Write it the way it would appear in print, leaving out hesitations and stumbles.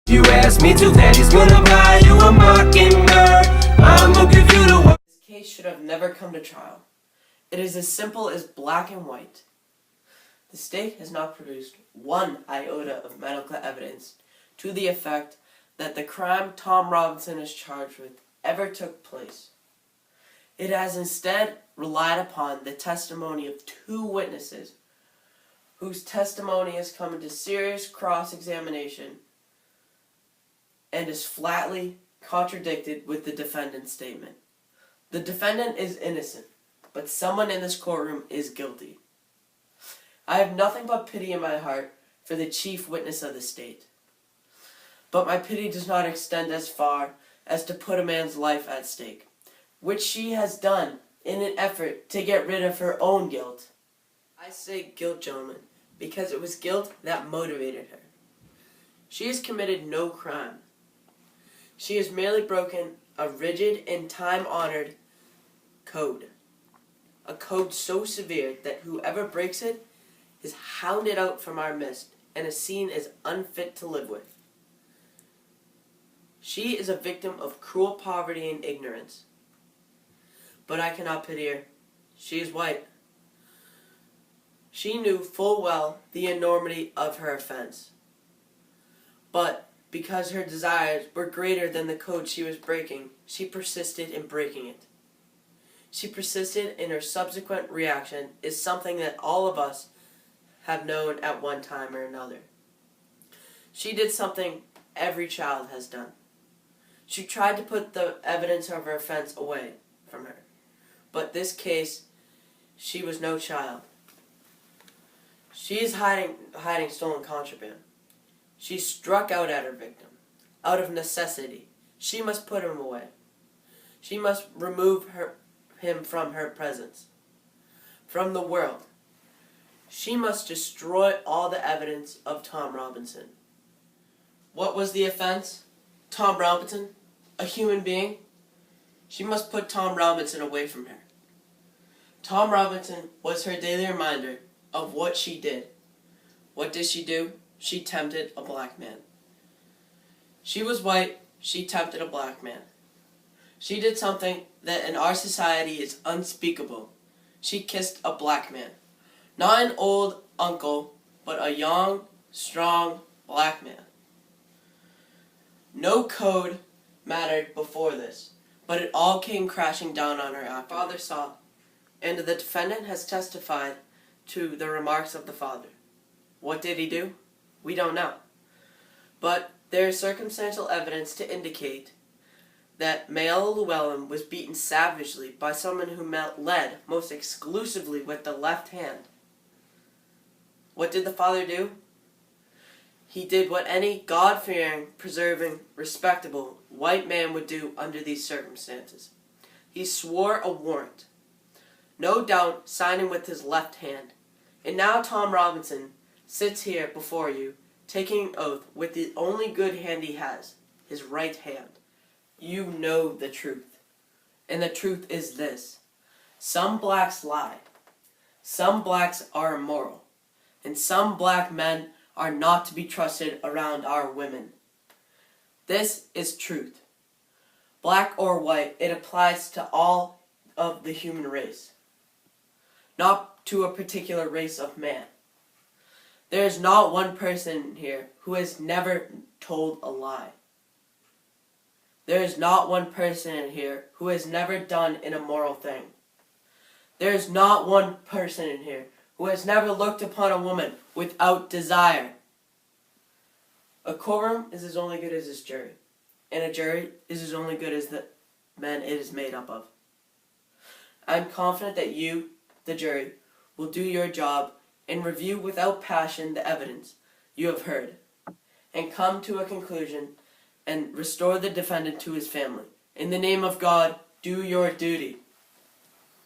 You ask me to, daddy's gonna buy you a mockingbird. I'ma give you the. This case should have never come to trial. It is as simple as black and white. The state has not produced one iota of medical evidence to the effect that the crime Tom Robinson is charged with ever took place. It has instead relied upon the testimony of two witnesses whose testimony has come into serious cross-examination and is flatly contradicted with the defendant's statement. The defendant is innocent, but someone in this courtroom is guilty. I have nothing but pity in my heart for the chief witness of the state. But my pity does not extend as far as to put a man's life at stake, which she has done in an effort to get rid of her own guilt. I say guilt, gentlemen, because it was guilt that motivated her. She has committed no crime. She has merely broken a rigid and time-honored code. A code so severe that whoever breaks it is hounded out from our midst and is seen as unfit to live with. She is a victim of cruel poverty and ignorance. But I cannot pity her. She is white. She knew full well the enormity of her offense. But because her desires were greater than the code she was breaking, she persisted in breaking it. She persisted, and her subsequent reaction is something that all of us have known at one time or another. She did something every child has done. She tried to put the evidence of her offense away from her. But this case, she was no child. She is hiding stolen contraband. She struck out at her victim. Out of necessity, she must put him away. She must remove him from her presence, from the world. She must destroy all the evidence of Tom Robinson. What was the offense? Tom Robinson? A human being? She must put Tom Robinson away from her. Tom Robinson was her daily reminder of what she did. What did she do? She tempted a black man. She was white. She tempted a black man. She did something that in our society is unspeakable. She kissed a black man. Not an old uncle, but a young, strong black man. No code mattered before this, but it all came crashing down on her after. Father saw, and the defendant has testified to the remarks of the father. What did he do? We don't know. But there is circumstantial evidence to indicate that Mayella Llewellyn was beaten savagely by someone who led most exclusively with the left hand. What did the father do? He did what any God-fearing, preserving, respectable white man would do under these circumstances. He swore a warrant, no doubt signing with his left hand. And now Tom Robinson sits here before you, taking an oath with the only good hand he has, his right hand. You know the truth. And the truth is this. Some blacks lie. Some blacks are immoral. And some black men are not to be trusted around our women. This is truth. Black or white, it applies to all of the human race, not to a particular race of man. There is not one person here who has never told a lie. There is not one person in here who has never done an immoral thing. There is not one person in here who has never looked upon a woman without desire. A courtroom is as only good as its jury, and a jury is as only good as the men it is made up of. I am confident that you, the jury, will do your job and review without passion the evidence you have heard, and come to a conclusion and restore the defendant to his family. In the name of God, do your duty.